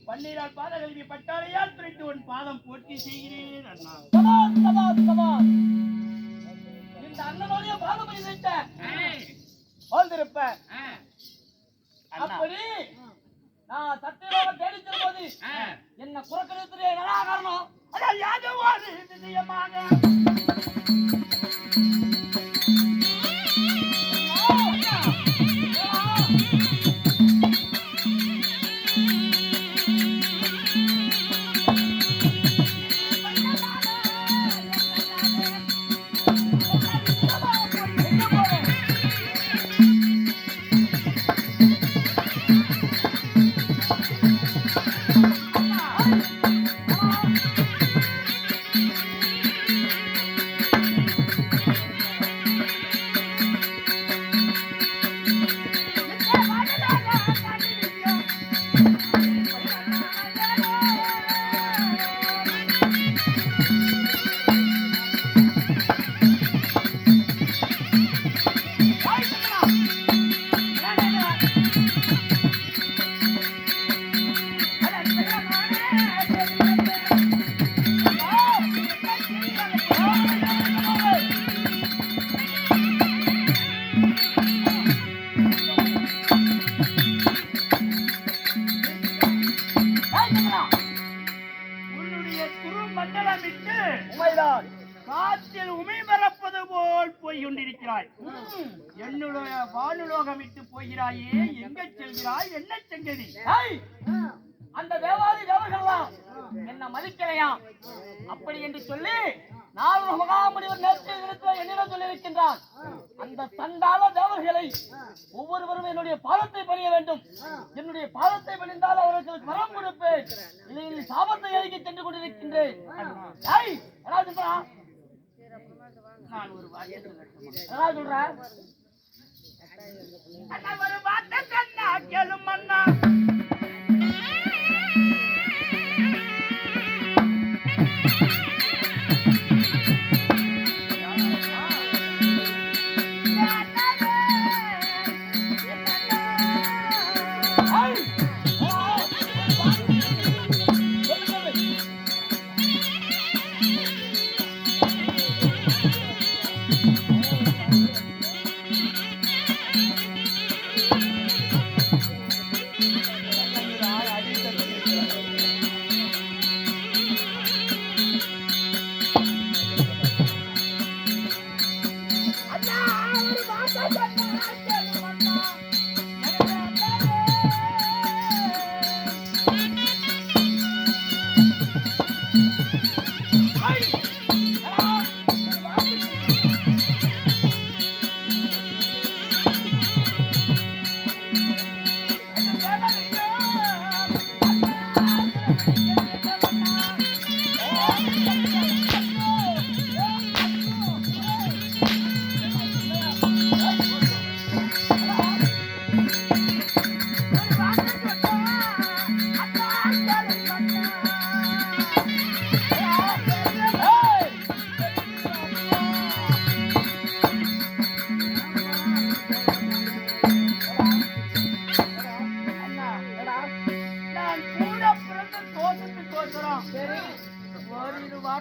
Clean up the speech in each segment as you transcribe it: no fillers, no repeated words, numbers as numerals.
பன்னீரால் பாத கல்வி பட்டாளையால் துரைத்து உன் பாதம் போற்றி செய்கிறேன் அண்ணா. இந்த அண்ணனுடைய பாதம் வைத்த வாழ்ந்திருப்ப அப்படி நான் சத்தியமாக தேடித்த போது என்ன குறக்கணித்து என்ன காரணம் நிச்சயமாக காற்றில் உமை பரப்பது போல் போய் கொண்டிருக்கிறாய். என்னுடைய வானுலோகமிட்டு போகிறாயே, எங்க செல்கிறாய், என்ன செங்கதி? அந்த தேவாதி தேவர்கள்லாம் என்ன மதிக்கலையாம். அப்படி என்று சொல்லி நான் மகாமுனிவர் நேரத்தில் என்னிடம் சொல்லியிருக்கின்றான். அந்த சண்டாள தேவர்களை ஒவ்வொருவரும் என்னுடைய பாதத்தை பணிய வேண்டும். என்னுடைய பாதத்தை பணிந்தால் அவர்களுக்கு வரம் கொடுப்பேன். இதை சாபத்தை எழுதி சென்று கொண்டிருக்கின்றேன். நான் ஒரு சொல்றேன் ஒரு வார்த்தை கண்ணா கேளும் மன்னா.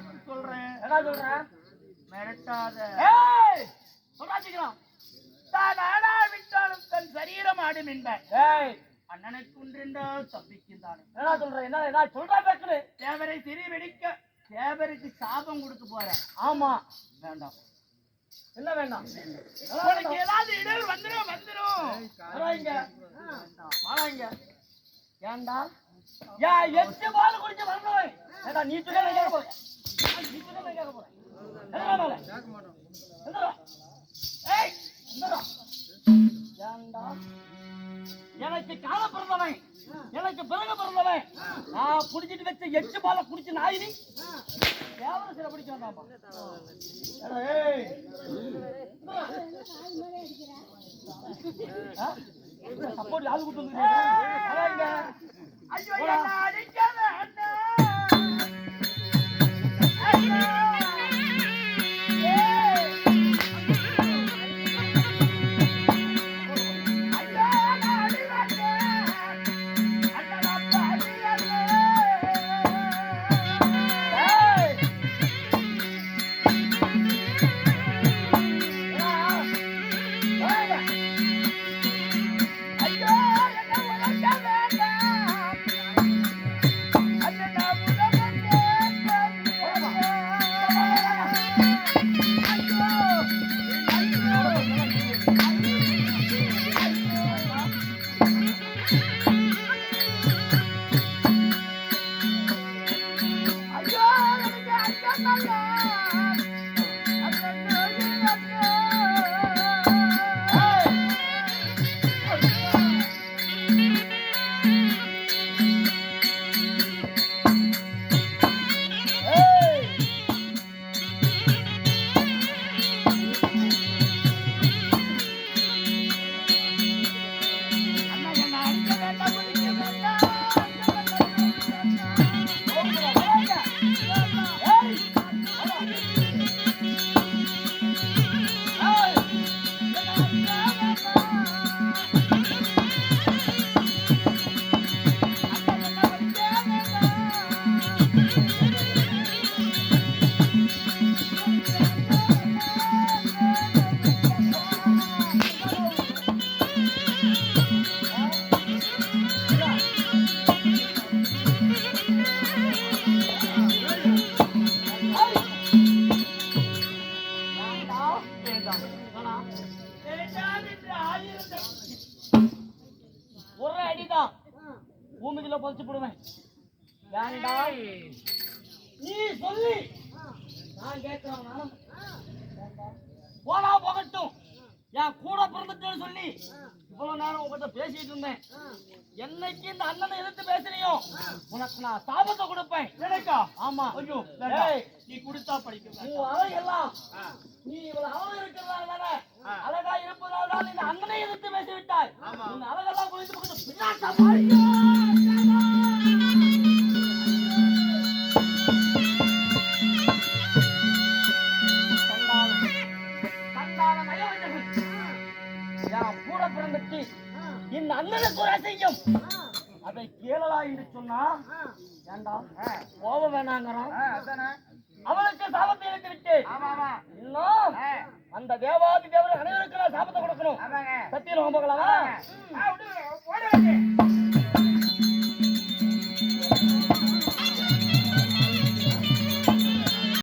பார்த்து சொல்றேன். என்ன சொல்ற? மிரட்டாத. ஏய் சொல்றாச்சுக்கலாம். தான் ஆடாவிட்டாலும் தன் சரீரம் ஆடும் என்பேன். ஏய் அண்ணனுக்கு ஒன்றென்றால் தப்பிக்கும் தானே. என்ன சொல்ற? என்ன சொல்றா பேசுற? தேவரை சிறி வெடிக்க தேவருக்கு சாபம் கொடுக்க போறேன். ஆமா வேண்டாம். என்ன வேண்டாம்? உனக்கு ஏதாவது இடர் வந்துரும். வராங்க வராங்க. ஏண்டா யா எட்டு பால் குடிச்சு வரணும். ஏண்டா நீ சொல்ல கேட்க போற? நீ சொல்ல கேட்க போற? என்ன மேல கேட்க மாட்டோம். என்னடா ஏய் என்னடா ஏண்டா எனக்கு கால பிறந்தவன், எனக்கு பிறகு பிறந்தவன், நான் குடிச்சிட்டு வச்ச எட்டு பாலை குடிச்சு நாயினி தேவர சில பிடிக்க வந்தாப்பா. ஏய் சப்போர்ட் ஆளு கூட்டு வந்து ஐயோ என்ன அடிக்காத அண்ணா. ஒரு அடிதான் பூமிக்குள்ள பறிச்சு போடுவேன். நீ சொல்லி நான் கேட்கிறேன். போனா போகட்டும். என் கூட பிறந்துட்டேன்னு சொல்லி இவ்வளவு நேரம் உங்ககிட்ட பேசிட்டு இருந்தேன். என்னைக்கு இந்த அண்ணனை எதிர்த்து பேசுறியோ உனக்கு நான் சாபத்தை கொடுப்பேன். எனக்கா? ஆமா. ஐயோ நீ கொடுத்தா படிக்க. உன் அழகெல்லாம் நீ இவ்வளவு அழகு இருக்கிறதால அழகா இருப்பதால் இந்த அண்ணனை எதிர்த்து பேசிவிட்டாய். உன் அழகெல்லாம் குறைந்து பின்னாடி கூட பிறந்துட்டு இந்த அண்ணனுக்கு ஒரு செய்யும் அதை கேளலா என்று சொன்னா ஏண்டா போக வேணாங்கிறான். அவளுக்கு சாபத்தை எடுத்து விட்டு இன்னும் அந்த தேவாதி தேவரை அனைவருக்கு சாபத்தை கொடுக்கணும். சத்தியம் போகலாமா?